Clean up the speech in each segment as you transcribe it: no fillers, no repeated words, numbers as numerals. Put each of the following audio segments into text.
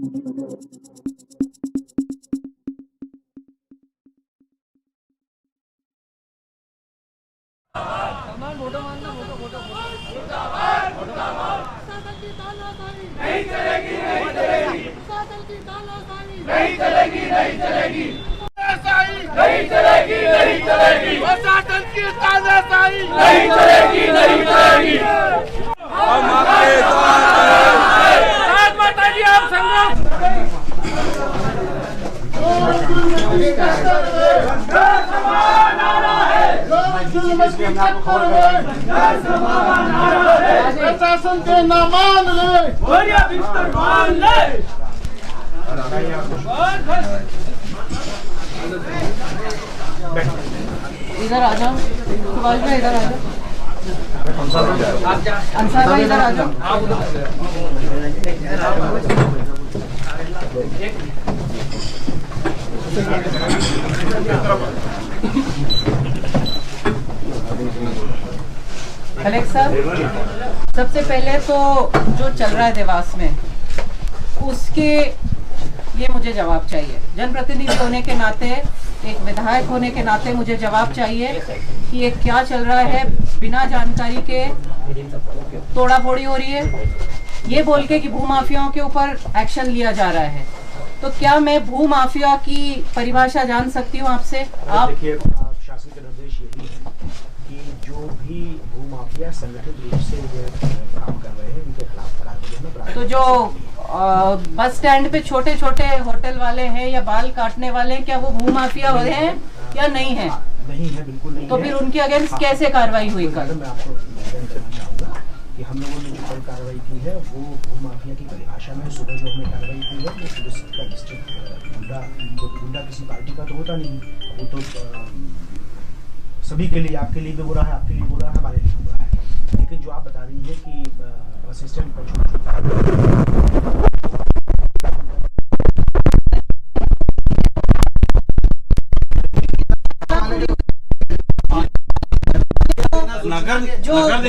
नहीं चलेगी, नहीं चलेगी, नहीं चलेगी, नहीं चलेगी, नहीं चलेगी, नहीं चलेगी, प्रशासन की तानाशाही नहीं चलेगी, नहीं चलेगी। हम आपके साथ माता जी, आप संघर्ष प्रशासन के ना मान ले, मान ले। इधर आ जाओ, सुभाष भाई इधर आ जाओ, अंसार भाई इधर आ जाओ। कलेक्टर साहब, सबसे पहले तो जो चल रहा है देवास में उसके ये मुझे जवाब चाहिए। जनप्रतिनिधि होने के नाते, एक विधायक होने के नाते मुझे जवाब चाहिए कि ये क्या चल रहा है। बिना जानकारी के तोड़ा फोड़ी हो रही है, ये बोल के कि भूमाफियाओं के ऊपर एक्शन लिया जा रहा है। तो क्या मैं भूमाफिया की परिभाषा जान सकती हूँ आपसे? आप देखिए, शासन का निर्देश यही है कि जो भी भूमाफिया संगठित रूप से काम कर रहे हैं उनके खिलाफ कार्रवाई। तो जो बस स्टैंड पे छोटे छोटे होटल वाले हैं या बाल काटने वाले हैं, क्या वो भूमाफिया हो रहे हैं या नहीं है? नहीं है, बिल्कुल नहीं। तो फिर उनके अगेंस्ट कैसे कार्रवाई हुई कल? मैं आपको निवेदन करना चाहूँगा कि हम लोगों ने जो कल कार्रवाई की है वो भूमाफिया की परिभाषा में सुबह जो हमने कार्रवाई की है वो पुलिस का डिस्ट्रिक्ट गुंडा किसी पार्टी का तो होता नहीं, वो तो सभी के लिए, आपके लिए भी बुरा है, आपके लिए बुरा है, हमारे लिए बुरा है। लेकिन जो आप बता रही है कि बस स्टैंड पर जो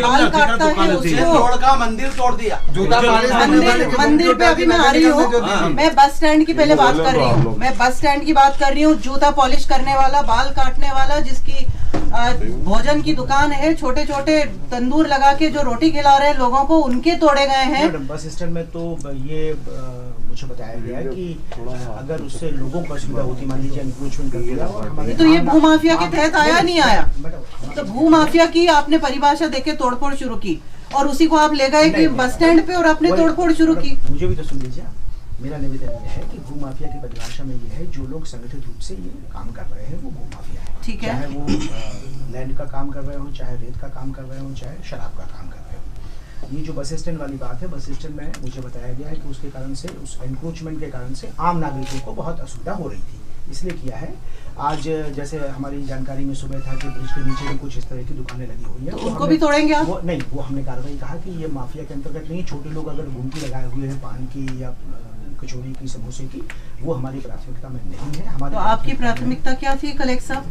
बाल काटता है उसको मंदिर तोड़ दिया, मंदिर पे अभी मैं आ रही हूँ। मैं बस स्टैंड की पहले बात कर रही हूँ, मैं बस स्टैंड की बात कर रही हूँ। जूता पॉलिश करने वाला, बाल काटने वाला, जिसकी भोजन की दुकान है, छोटे छोटे तंदूर लगा के जो रोटी खिला रहे हैं लोगों को, उनके तोड़े गए हैं। बस स्टैंड में तो ये मुझे बताया गया है कि अगर उससे लोगों को असुविधा होती, मान लीजिए एनक्रोचमेंट कर दिया, तो ये भूमाफिया के तहत आया नहीं आया? तो भूमाफिया की आपने परिभाषा देके तोड़फोड़ शुरू की और उसी को आप ले गए कि बस स्टैंड पे और आपने तोड़फोड़ शुरू की। मुझे भी तो सुन लीजिए, मेरा निवेदन यह है कि भूमाफिया की परिभाषा में ये है जो लोग संगठित रूप से ये काम कर रहे हैं वो भूमाफिया है। ठीक है, चाहे वो लैंड का काम कर रहे हो, चाहे रेत का काम कर रहे हो, चाहे शराब का काम कर रहे हो। ये जो बस स्टैंड वाली बात है, बस स्टैंड में मुझे बताया गया है कि उसके कारण से, उस एनक्रोचमेंट के कारण से आम नागरिकों को बहुत असुविधा हो रही थी, इसलिए किया है। आज जैसे हमारी जानकारी में सुबह था कि ब्रिज के नीचे में कुछ इस तरह की दुकानें लगी हुई हैं, तो उनको भी तोड़ेंगे आप? वो नहीं, वो हमने कार्रवाई कहा कि ये माफिया के अंतर्गत नहीं। छोटे लोग अगर घुमकी लगाए हुए हैं पान की या कचौड़ी की, समोसे की, वो हमारी प्राथमिकता में नहीं है। हमारी तो आपकी प्राथमिकता क्या थी कलेक्टर साहब?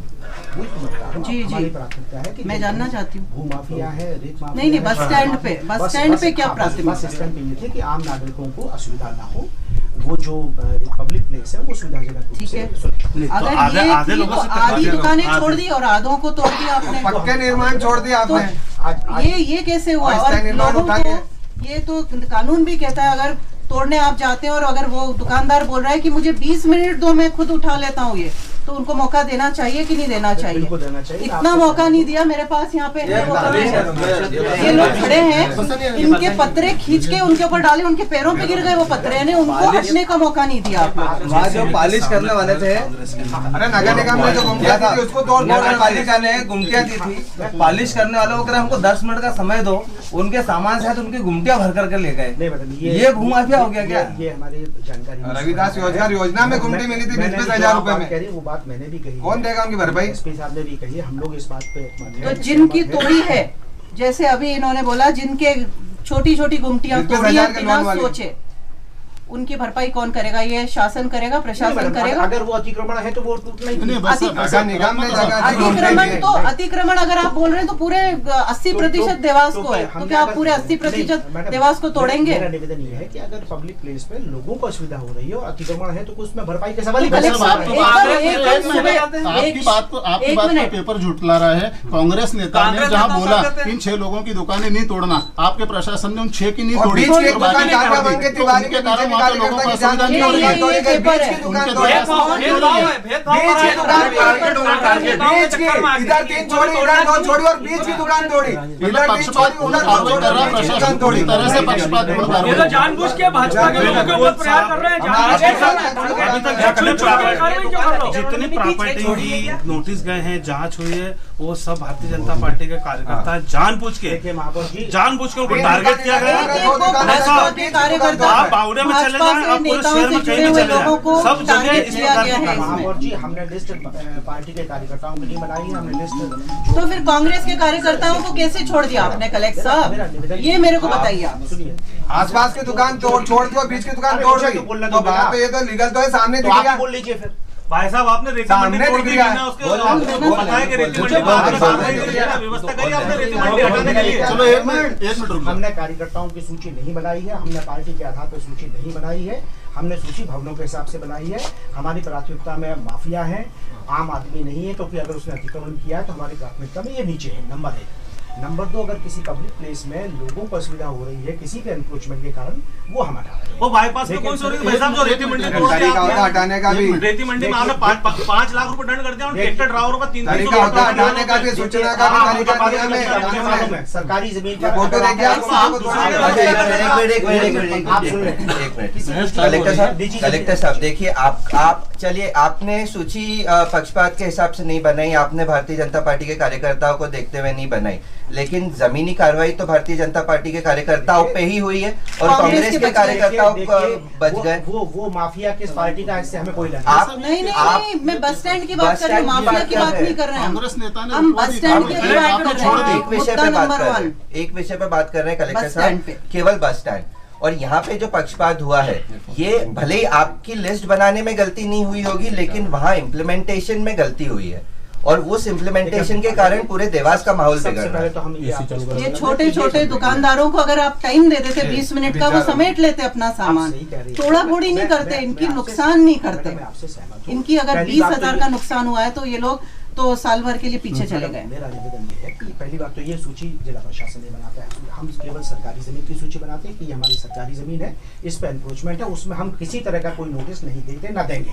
जी हमारी प्राथमिकता है कि मैं जानना चाहती हूँ। भूमाफिया है, रेत माफिया नहीं, बस स्टैंड पे, बस स्टैंड पे क्या प्राथमिकता? बस स्टैंड पे ये थे कि आम नागरिकों को असुविधा ना हो, वो जो पब्लिक प्लेस है वो सुविधाजनक। ठीक है, अगर ये आधी दुकानें छोड़ दी और आधों को तोड़ दिया आपने, पक्के निर्माण छोड़ दिया आपने, ये कैसे हुआ? और लोगों को ये तो कानून भी कहता है अगर तोड़ने आप जाते हैं और अगर वो दुकानदार बोल रहा है कि मुझे 20 मिनट दो, मैं खुद उठा लेता हूँ, ये तो उनको मौका देना चाहिए कि नहीं देना चाहिए? बिल्कुल देना चाहिए। इतना मौका नहीं दिया मेरे पास। यहाँ पे ये लोग खड़े हैं, इनके पत्रे खींच के उनके ऊपर डाले, उनके पैरों पे गिर गए वो पत्रे ने, उनको हटने का मौका नहीं दिया। वहाँ जो पालिश करने वाले थे, अरे नगर निगम ने जो गुमटियाँ दी थी उसको तोड़, नगर पालिका ने गुमटियाँ दी थी, पालिश करने वालों को हमको 10 मिनट का समय दो, उनके सामान से उनकी गुमटियाँ भर करके ले गए। ये भूमाफिया हो गया क्या? ये हमारी जानकारी रविदास योजना में गुमटी मिली थी 20,000 रुपए में। वो बात मैंने भी कही, कौन देगा उनकी भरपाई? एसपी साहब ने भी कही है। हम लोग इस बात पे तो जिनकी तोड़ी है, जैसे अभी इन्होंने बोला जिनके छोटी छोटी गुमटियां तोड़ी है बिना सोचे, उनकी भरपाई कौन करेगा? ये शासन करेगा, प्रशासन करेगा? अगर वो अतिक्रमण है तो वो टूटना ही नहीं, बस अगर निगम ने जगह दी, अतिक्रमण तो अतिक्रमण अगर आप बोल रहे हैं तो पूरे 80% देवास को है, तो क्या आप पूरे 80% देवास को तोड़ेंगे? मेरा निवेदन ये है कि अगर पब्लिक प्लेस पे लोगों को असुविधा हो रही है और अतिक्रमण है तो उसमें भरपाई का सवाल ही कलेक्टर साहब, आपकी बात पर पेपर झुटला रहा है। कांग्रेस नेता ने जहां बोला इन 6 लोगों की दुकानें नहीं तोड़ना, आपके प्रशासन ने उन 6 की नहीं तोड़ी। बीच की दुकान तिवारी के कारण वहाँ के लोगों को असुविधा नहीं हो रही है। बीच की दुकान तोड़ी, इधर 3 छोड़ी, इधर 2 छोड़ी और बीच की दुकान तोड़ी, इधर 3 छोड़ी, उधर 2 छोड़ी, बीच की दुकान तोड़ी। तरह से पक्षपात ये तो जानबूझ के भाजपा के लोगों के ऊपर प्रहार कर रहे हैं। जितनी प्रॉपर्टी की नोटिस गए हैं, जांच हुई है, वो सब भारतीय जनता पार्टी के कार्यकर्ता जानबूझ के उनको टारगेट किया गया है। आप बावड़े में चले जाएं, आप पूरे शहर में कहीं भी चले जाएं, सब जगह इस प्रकार की महापौर जी, हमने लिस्ट पार्टी के कार्यकर्ताओं की नहीं बनाई है, हमने लिस्ट। तो फिर कांग्रेस के कार्यकर्ताओं को कैसे छोड़ दिया आपने कलेक्टर साहब? ये मेरे को बताइए आप। सुनिए, आसपास की दुकान छोड़ दी और बीच की दुकान तोड़ दी, तो वहाँ पे ये तो लीगल तो है, सामने दिखेगा। बोल लीजिए फिर। भाई साहब, आपने रेती मंडी तोड़ दी ना, उसके बताया कि रेती मंडी व्यवस्था करिए, आपने रेती मंडी हटाने के लिए। चलो एक मिनट रुको। हमने कार्यकर्ताओं की सूची नहीं बनाई है, हमने पार्टी के आधार पर सूची नहीं बनाई है, हमने सूची भवनों के हिसाब से बनाई है। हमारी प्राथमिकता में माफिया है, आम आदमी नहीं है, क्योंकि अगर उसने अतिक्रमण किया है तो हमारी प्राथमिकता में ये नीचे है। नंबर 1। नंबर 2, अगर किसी पब्लिक प्लेस में लोगों को असुविधा हो रही है किसी के एनक्रोचमेंट के कारण, वो हम हटा रहे हैं। वो बाईपास में कौन सी हो रही है भाई साहब, जो रेती मंडी तोड़ दी आपने? हटाने का भी रेती मंडी में आपने 5 लाख रुपए दंड कर दिया और ट्रैक्टर ड्राइवरों का 300 तरीका होता है, हटाने का भी, सूचना का भी तरीका दिया में। सरकारी जमीन पर फोटो देखिए आप, कलेक्टर साहब देखिए, आप चलिए, आपने सूची पक्षपात के हिसाब से नहीं बनाई, आपने भारतीय जनता पार्टी के कार्यकर्ताओं को देखते हुए नहीं बनाई, लेकिन जमीनी कार्रवाई तो भारतीय जनता पार्टी के कार्यकर्ताओं पे ही हुई है और कांग्रेस के कार्यकर्ताओं बच गए। वो माफिया किस पार्टी का, इससे हमें कोई लेना नहीं, मैं बस स्टैंड की बात कर रही हूँ, माफिया की बात नहीं कर रहे हैं। कांग्रेस नेता ने हम बस स्टैंड की बात कर रहे हैं। एक विषय पे बात कर रहे हैं, एक विषय पे बात कर रहे हैं कलेक्टर साहब, केवल बस स्टैंड। और यहाँ पे जो पक्षपात हुआ है, ये भले ही आपकी लिस्ट बनाने में गलती नहीं हुई होगी, लेकिन वहाँ इम्प्लीमेंटेशन में गलती हुई है और उस इम्प्लीमेंटेशन के कारण पूरे देवास का माहौल बिगड़ रहा है। ये छोटे छोटे दुकानदारों को अगर आप टाइम दे देते 20 मिनट का, वो समेट लेते अपना सामान, तोड़ा फोड़ी नहीं करते, इनकी नुकसान नहीं करते। इनकी अगर 20,000 का नुकसान हुआ है तो ये लोग तो साल भर के लिए पीछे चले गए। मेरा निवेदन ये है कि पहली बात तो ये सूची जिला प्रशासन नहीं बनाता है, हम केवल सरकारी जमीन की सूची बनाते हैं कि ये हमारी सरकारी जमीन है, इस पर एनक्रोचमेंट है, उसमें हम किसी तरह का कोई नोटिस नहीं देते, ना देंगे।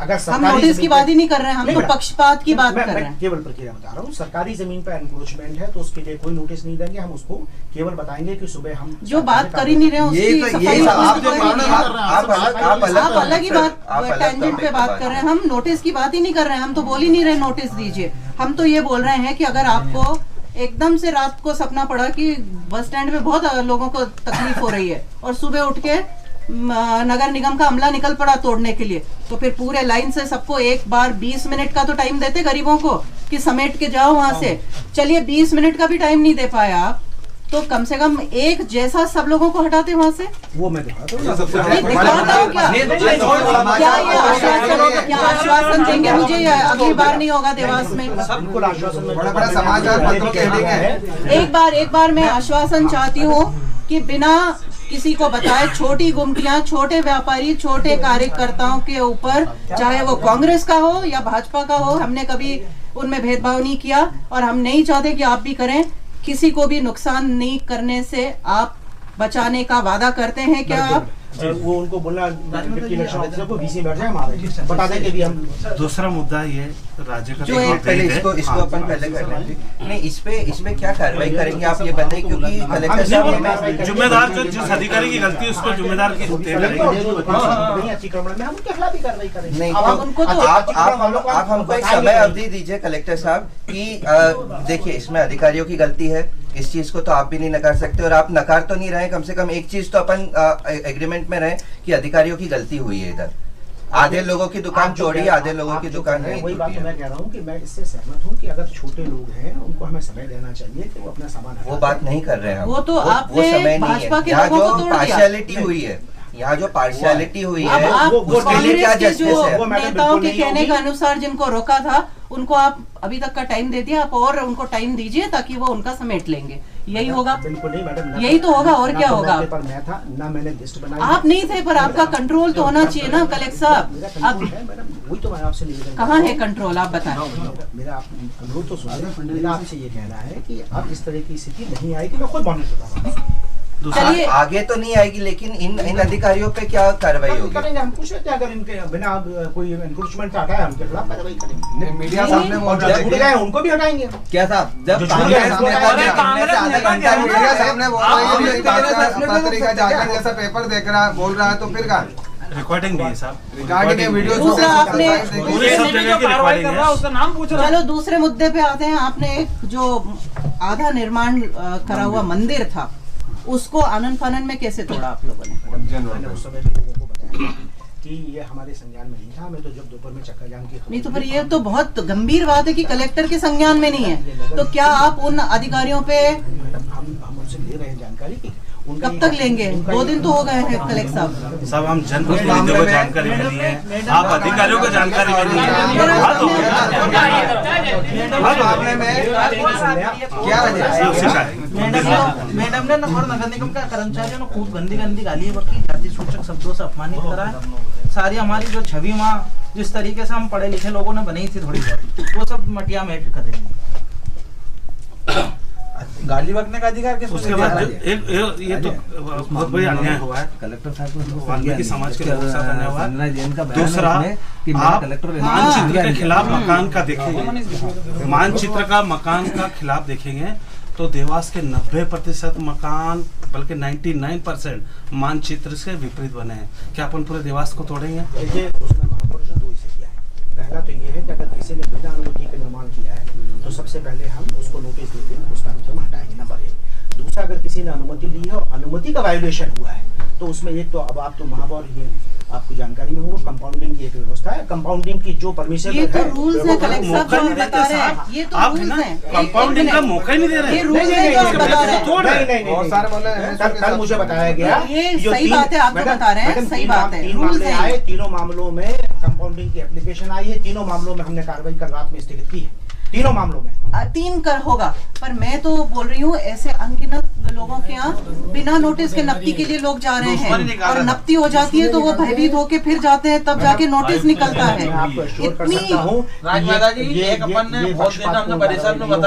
अगर हम नोटिस की बात ही नहीं कर रहे हैं, हम तो पक्षपात की बात कर रहे हैं। केवल प्रक्रिया बता रहा हूँ, सरकारी जमीन पर एनक्रोचमेंट है तो उसके लिए कोई नोटिस नहीं देंगे, हम उसको केवल बताएंगे कि सुबह हम जो बात कर ही नहीं रहे हैं उसकी आप अलग ही बात टेंजेंट पे बात कर रहे हैं। हम नोटिस की बात ही नहीं कर रहे हैं, हम तो बोल ही नहीं रहे नोटिस दीजिए। हम तो ये बोल रहे हैं कि अगर आपको एकदम से रात को सपना पड़ा कि बस स्टैंड पे बहुत लोगों को तकलीफ हो रही है और सुबह उठ के नगर निगम का अमला निकल पड़ा तोड़ने के लिए, तो फिर पूरे लाइन से सबको एक बार 20 मिनट का तो टाइम देते गरीबों को कि समेट के जाओ वहां से। चलिए 20 मिनट का भी टाइम नहीं दे पाया आप, तो कम से कम एक जैसा सब लोगों को हटाते वहां से। वो मैं दिखाता हूँ क्या आश्वासन देंगे मुझे, अगली बार नहीं होगा देवास में। बिल्कुल आश्वासन में बड़ा समाचार पत्रों के हेडिंग है। एक बार मैं आश्वासन चाहती हूँ कि बिना किसी को बताए छोटी गुमटियां, छोटे व्यापारी, छोटे कार्यकर्ताओं के ऊपर, चाहे वो कांग्रेस का हो या भाजपा का हो, हमने कभी उनमें भेदभाव नहीं किया और हम नहीं चाहते कि आप भी करें। किसी को भी नुकसान नहीं करने से आप बचाने का वादा करते हैं क्या आप? वो उनको बोलना डिप्टी इलेक्शन ऑफिसर को बीसी बैठ जाए, हमारे बता दें कि भी हम। दूसरा मुद्दा ये राज्य का पहले इसको अपन पहले कर लेंगे। नहीं, इसमें क्या कार्रवाई करेंगे आप ये बताइए, क्योंकि कलेक्टर साहब जिम्मेदार जो जिस अधिकारी की गलती है उसको जिम्मेदार की अतिक्रमण में हम उनके खिलाफ भी कार्रवाई करेंगे। नहीं, आप हमको एक समय अवधि दीजिए कलेक्टर साहब कि देखिए इसमें अधिकारियों की गलती है, इस चीज को तो आप भी नहीं नकार सकते और आप नकार तो नहीं रहे, कम से कम एक चीज तो अपन एग्रीमेंट में रहे कि अधिकारियों की गलती हुई है। इधर आधे लोगों की दुकान चोरी, आधे लोगों की दुकान नहीं। वही बात मैं कह रहा हूँ कि मैं इससे सहमत हूँ कि अगर छोटे लोग हैं उनको हमें समय देना चाहिए कि वो अपना सामान। वो बात नहीं कर रहे हैं, वो तो आपने समय नहीं भाजपा है, के यहाँ लोगों को जो तोड़ दिया। पार्शियलिटी हुई है यहाँ जो पार्शियलिटी हुई अब है आप उसके लिए क्या कांग्रेस के जस्टिस जो है? नेताओं के कहने के अनुसार जिनको रोका था उनको आप अभी तक का टाइम दे दिया, आप और उनको टाइम दीजिए ताकि वो उनका समेट लेंगे, यही होगा। बिल्कुल नहीं मैडम, यही तो होगा, और क्या होगा? पर मैं था ना, मैंने लिस्ट बनाई। आप नहीं थे, पर आपका कंट्रोल तो होना चाहिए ना कलेक्टर साहब। अब मैडम वही तो मैं आपसे निवेदन कहाँ है कंट्रोल, आप बताएं। मेरा आप अनुरोध तो सुनिए, मेरा आपसे ये कहना है कि अब इस तरह की स्थिति नहीं आएगी, मैं खुद मॉनिटर कर रहा हूँ। चलिए आगे तो नहीं आएगी, लेकिन इन अधिकारियों पे क्या कार्रवाई होगी? करेंगे, हम पूछ लेते हैं, अगर इनके बिना कोई एनक्रोचमेंट आता है उनके खिलाफ कार्रवाई करेंगे। मीडिया सामने और जो छूट गए उनको भी हटाएंगे। क्या साहब, जब कांग्रेस मीडिया सामने बोल रही है पत्रिका जागरण जैसा पेपर देख रहा है, बोल रहा है, तो फिर का रिकॉर्डिंग भी है साहब, रिकॉर्डिंग है, वीडियो दूसरा आपने पूरे सब जगह की रिकॉर्डिंग है। उसका नाम पूछ रहा चलो दूसरे मुद्दे पे आते हैं। आपने एक जो आधा निर्माण करा हुआ मंदिर था उसको आनन फानन में कैसे तोड़ा आप लोगों ने? मैंने उस समय लोगों को बताया कि ये हमारे संज्ञान में नहीं था। मैं तो जब दोपहर में चक्का जाम की नहीं तो फिर ये तो बहुत गंभीर बात है कि कलेक्टर के संज्ञान में नहीं है, तो क्या आप उन अधिकारियों पे हम उनसे ले रहे हैं जानकारी की। कब तक लेंगे? 2 दिन तो हो गए हैं कलेक्टर साहब। सब हम जनप्रतिनिधियों को जानकारी मिली है, आप अधिकारियों को जानकारी मिली मामले में क्या है। मैडम ने और नगर निगम का कर्मचारियों ने खूब गंदी गाली बकी, जाति सूचक शब्दों से अपमानित करा है। सारी हमारी जो छवि वहाँ जिस तरीके से हम पढ़े लिखे लोगों ने बनाई थी थोड़ी बहुत, वो सब मटिया में कर देंगे। गाली बकने का अधिकार किसको? उसके बाद ये तो बहुत बड़ी अन्याय हुआ है कलेक्टर साहब, वाल्मीकि समाज के लोगों के साथ अन्याय हुआ है। दूसरा, आप मानचित्र के खिलाफ मकान का देखेंगे, मानचित्र का मकान का खिलाफ देखेंगे तो देवास के 90% मकान, बल्कि 99% मानचित्र से विपरीत बने हैं। क्या अपन पूरे देवास को तोड़ेंगे? देखिए, उसमें महापुरुषों दो हिस्से किया है। पहला तो ये है कि अगर किसी ने बिना अनुमति के निर्माण किया है तो सबसे पहले हम उसको नोटिस देके उसका हम हटाएंगे, नंबर 1। दूसरा, अगर किसी ने अनुमति ली है और अनुमति का वायोलेशन हुआ है तो उसमें एक तो अब आप तो महापौर ही आपको जानकारी में हो, कंपाउंडिंग की एक व्यवस्था है। कंपाउंडिंग की जो परमिशन ये तो रूल्स है कलेक्टर साहब जो आप बता रहे हैं, ये तो रूल्स है। कंपाउंडिंग का मौका ही नहीं दे रहे। ये रूल्स है जो आप बता रहे हैं। बहुत सारे बोले, कल मुझे बताया गया ये सही बात है, आप जो बता रहे हैं सही बात है, रूल्स है। तीनों मामलों में कंपाउंडिंग की एप्लीकेशन आई है, तीनों मामलों में हमने कार्रवाई कल रात में स्थगित की है, तीनों मामलों में। 3 कर होगा, पर मैं तो बोल रही हूँ ऐसे अनगिनत लोगों के यहाँ बिना नोटिस के नफ्ती के लिए लोग जा रहे हैं, और नफ्ती हो जाती है तो वो भयभीत होके फिर जाते हैं, तब जाके नोटिस निकलता है। इतनी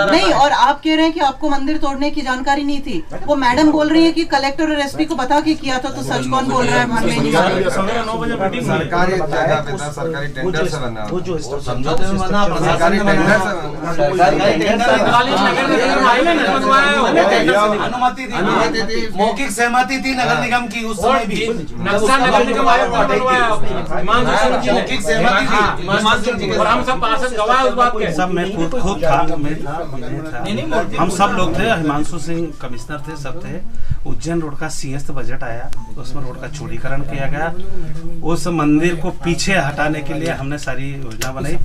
नहीं, और आप कह रहे हैं कि आपको मंदिर तोड़ने की जानकारी नहीं थी। वो मैडम बोल रही है कि कलेक्टर और एसपी को बता के किया था, तो सच कौन बोल रहा है? मन में नहीं आ रहा। 9 बजे मीटिंग सरकारी सरकारी टेंडर से बना, वो जो समझौते में बना, सरकारी टेंडर से अनुमति थी, मौखिक सहमति थी नगर निगम की उस समय भी। नक्शा नगर निगम आयोग ने बनवाया, मौखिक सहमति थी और हम सब पार्षद गवाह उस बात के। सब मैं खुद था, मैं था, हम सब लोग थे। हिमांशु सिंह कमिश्नर थे, सब थे। उज्जैन रोड का सीएस बजट आया, उसमें रोड का चौड़ीकरण किया गया। उस मंदिर को पीछे हटाने के लिए हमने सारी योजना बनाई,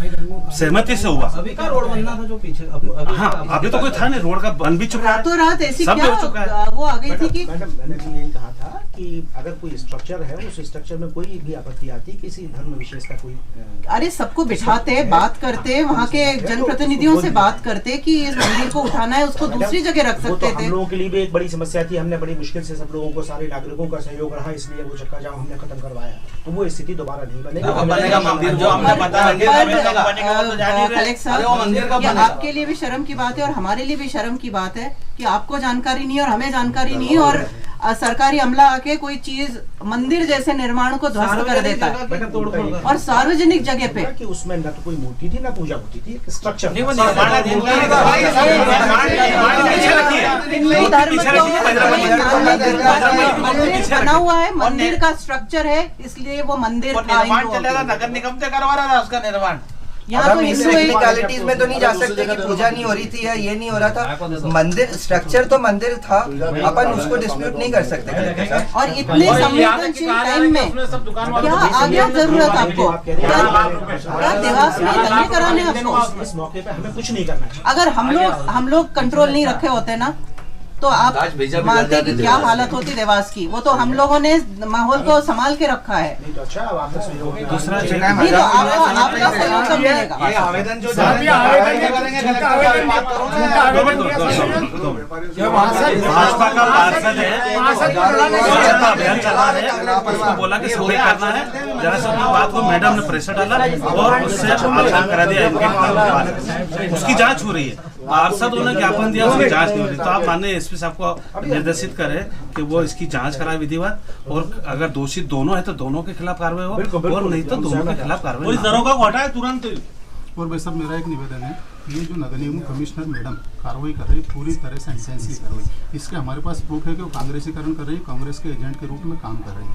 सहमति से हुआ। अभी का रोड बनना था जो पीछे, हाँ, अभी तो कोई था नहीं, रोड का बन भी चुका है, रातों रात ऐसी सब क्या हो चुका है। वो आ गई थी कि मैडम मैंने भी यही कहा था कि अगर कोई स्ट्रक्चर है, उस स्ट्रक्चर में कोई भी आपत्ति आती, किसी धर्म विशेष का कोई अरे सबको बिठाते, बात करते, वहाँ के जनप्रतिनिधियों से बात करते कि इस मंदिर को उठाना है, उसको दूसरी जगह रख वो तो सकते थे। हम लोगों के लिए भी एक बड़ी समस्या थी। हमने बड़ी मुश्किल से सब लोगों को, सारे नागरिकों का सहयोग रहा, इसलिए वो चक्का जाम हमने खत्म करवाया। तो वो स्थिति दोबारा नहीं बनेगा। मंदिर जो हमने बताया, कलेक्टर साहब, ये आपके लिए भी शर्म की बात है और हमारे लिए भी शर्म की बात है कि आपको जानकारी नहीं है और हमें जानकारी नहीं है, और सरकारी अमला आके कोई चीज मंदिर जैसे निर्माण को ध्वस्त कर देता है, और सार्वजनिक जगह पे कि उसमें न तो कोई मूर्ति थी, न पूजा होती थी, स्ट्रक्चर बना हुआ है, मंदिर का स्ट्रक्चर है, इसलिए वो मंदिर नगर निगम से करवा रहा था उसका निर्माण। यहाँ तो हिंदू टेक्निकलिटीज में तो नहीं जा सकते कि पूजा नहीं हो रही थी या ये नहीं हो रहा था। मंदिर स्ट्रक्चर तो मंदिर था, अपन उसको डिस्प्यूट नहीं कर सकते। और इतने संवेदनशील टाइम में क्या आ गया जरूरत आपको? क्या देवास में दंगे कराने आपको? इस मौके पे हमें कुछ नहीं करना। अगर हम लोग कंट्रोल नहीं रखे होते ना, तो आप मानते कि क्या हालत होती देवास की। वो तो हम लोगों ने माहौल को संभाल के रखा है। दूसरा आपका सहयोग कब मिलेगा? आवेदन जो भाजपा का पार्षद है, अभियान चला है, उसको बोला कि सफाई करना है, जरा सा बात को मैडम ने प्रेशर डाला और उससे आवेदन करा दिया। उसकी जांच हो रही है, पार्षद ने ज्ञापन दिया, उसकी जांच नहीं हो रही। तो आप माननीय एसपी साहब को निर्देशित करें कि वो इसकी जांच कराए विधिवत, और अगर दोषी दोनों है तो दोनों के खिलाफ कार्रवाई हो, और नहीं तो दोनों के खिलाफ कार्रवाई। दरोगा को हटाए तुरंत। और भाई साहब, मेरा एक निवेदन है, ये जो नगर निगम कमिश्नर मैडम कार्रवाई कर रही है पूरी तरह से इंटेंसिव कार्रवाई, इसके हमारे पास प्रूफ है कि वो कांग्रेसीकरण कर रही है, कांग्रेस के एजेंट के रूप में काम कर रही है।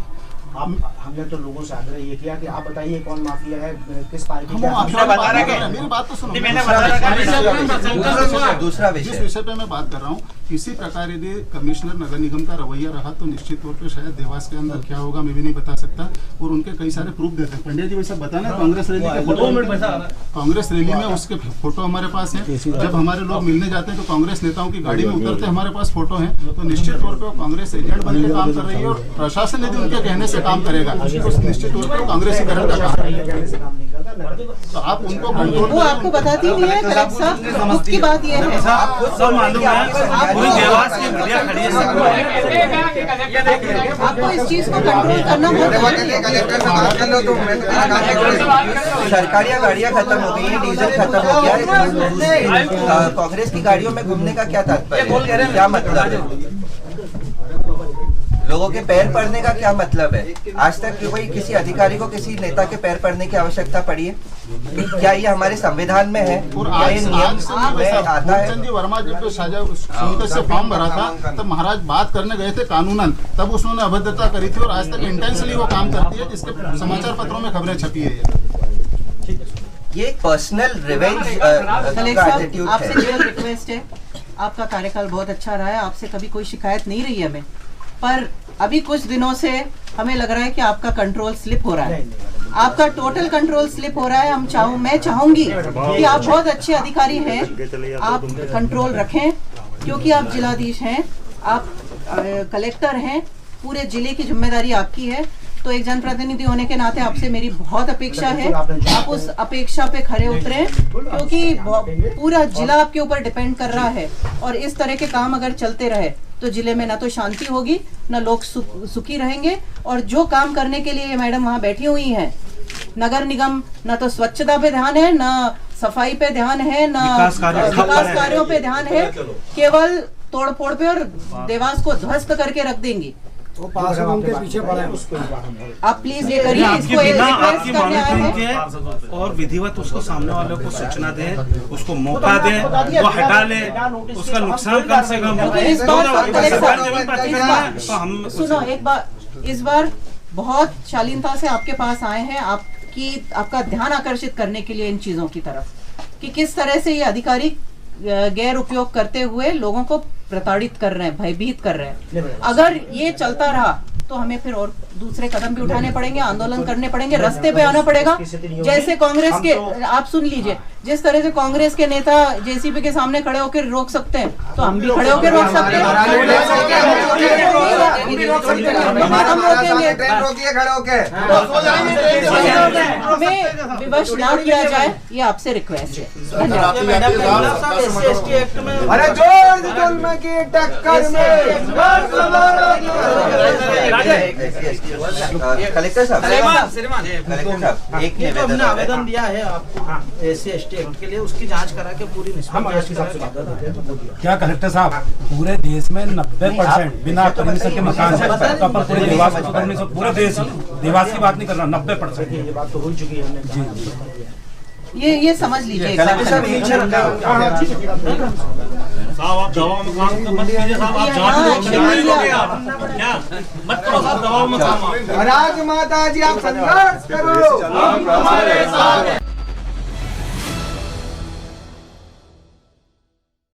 हमने तो लोगों से आग्रह ये किया कि आप बताइए कौन माफिया है, किस पार्टी का। मेरी बात तो सुनो, दूसरा विषय जिस विषय पे मैं बात कर रहा हूँ, इसी प्रकार यदि कमिश्नर नगर निगम का रवैया रहा तो निश्चित तौर पे शायद देवास के अंदर क्या होगा मैं भी नहीं बता सकता। और उनके कई सारे प्रूफ देते हैं। पंडित जी वैसा बताना, कांग्रेस रैली के फोटो, कांग्रेस रैली में उसके फोटो हमारे पास है। जब हमारे लोग मिलने जाते हैं तो कांग्रेस नेताओं की गाड़ी में उतरते हमारे पास फोटो है। तो निश्चित तौर पर कांग्रेस एजेंट बन के काम कर रही है, और प्रशासन यदि उनके कहने से काम करेगा तो निश्चित तौर पर कांग्रेसीकरण का काम करेगा। तो आप उनको वो आपको बताती नहीं है कलेक्टर साहब, दुख की बात ये है। सब मालूम है, पूरी देवास की मीडिया खड़ी है, आपको इस चीज को कंट्रोल करना सरकारी गाड़ियाँ खत्म हो गई है, डीजल खत्म हो गया है, कांग्रेस की गाड़ियों में घूमने का क्या तात्पर्य है, क्या मतलब है? लोगों के पैर पड़ने का क्या मतलब है? आज तक कोई किसी अधिकारी को किसी नेता के पैर पड़ने की आवश्यकता पड़ी है? क्या ये हमारे संविधान में है? क्या ये नियम में आता है? जी वर्मा जब संसद से फॉर्म भरा था तब महाराज बात करने गए थे कानूनन, तब उसने अभद्रता करी थी, और आज तक इंटेंसली वो काम करती है, जिसके समाचार पत्रों में खबरें छपी है। ये एक पर्सनल रिवेंज का एटीट्यूड है। आपसे केवल रिक्वेस्ट है, आपका कार्यकाल बहुत अच्छा रहा है, आपसे कभी कोई शिकायत नहीं रही हमें, पर अभी कुछ दिनों से हमें लग रहा है कि आपका कंट्रोल स्लिप हो रहा है। आपका टोटल कंट्रोल स्लिप हो रहा है। मैं चाहूंगी कि आप बहुत अच्छे अधिकारी हैं, आप कंट्रोल रखें, क्योंकि आप जिलाधीश हैं, आप कलेक्टर हैं, पूरे जिले की जिम्मेदारी आपकी है। तो एक जनप्रतिनिधि होने के नाते आपसे मेरी बहुत अपेक्षा है, आप उस अपेक्षा पे खरे उतरें, क्योंकि पूरा जिला आपके ऊपर डिपेंड कर रहा है। और इस तरह के काम अगर चलते रहे तो जिले में ना तो शांति होगी, ना लोग सुखी रहेंगे। और जो काम करने के लिए ये मैडम वहाँ बैठी हुई हैं, नगर निगम ना तो स्वच्छता पे ध्यान है, ना सफाई पे ध्यान है, ना विकास कार्यों पे ध्यान है, केवल तोड़ फोड़ पे और देवास को ध्वस्त करके रख देंगी। वो पास उनके पीछे पड़ा है, उसको आप प्लीज ये करिए, इसको आपकी मॉनिटरिंग के और विधिवत उसको सामने वालों को सूचना दें, उसको मौका दें, वो हटा ले, उसका नुकसान कम से कम हो। सुनो एक बार, इस बार बहुत शालीनता से आपके पास आए हैं, आपका ध्यान आकर्षित करने के लिए इन चीजों की तरफ, कि किस तरह से ये अधिकारी गैर उपयोग करते हुए लोगों को प्रताड़ित कर रहे हैं, भयभीत कर रहे हैं। अगर ये चलता रहा तो हमें फिर और दूसरे कदम भी उठाने पड़ेंगे, आंदोलन करने पड़ेंगे, रास्ते पे आना पड़ेगा। जैसे कांग्रेस के, आप सुन लीजिए, जिस तरह से कांग्रेस के नेता जेसीबी के सामने खड़े होकर रोक सकते हैं, तो हम भी खड़े होकर रोक सकते हैं। हम रोकेंगे, हमें विवश ना किया जाए, ये आपसे रिक्वेस्ट है। कलेक्टर साहब, एक हमने आवेदन दिया है आपको SC/ST एक्ट के लिए, उसकी जांच करा के पूरी क्या कलेक्टर साहब, पूरे देश में 90% बिना परमिशन के मकान है, तो अपन पूरे देवास पूरे देश देवास की बात नहीं कर रहा, 90%। ये बात तो हो चुकी है जी। ये समझ लीजिए साहब, आप दवा मकान मत कीजिए साहब, आप जांच मत करो साहब, दवा मकान। राज माता जी आप संघर्ष करो।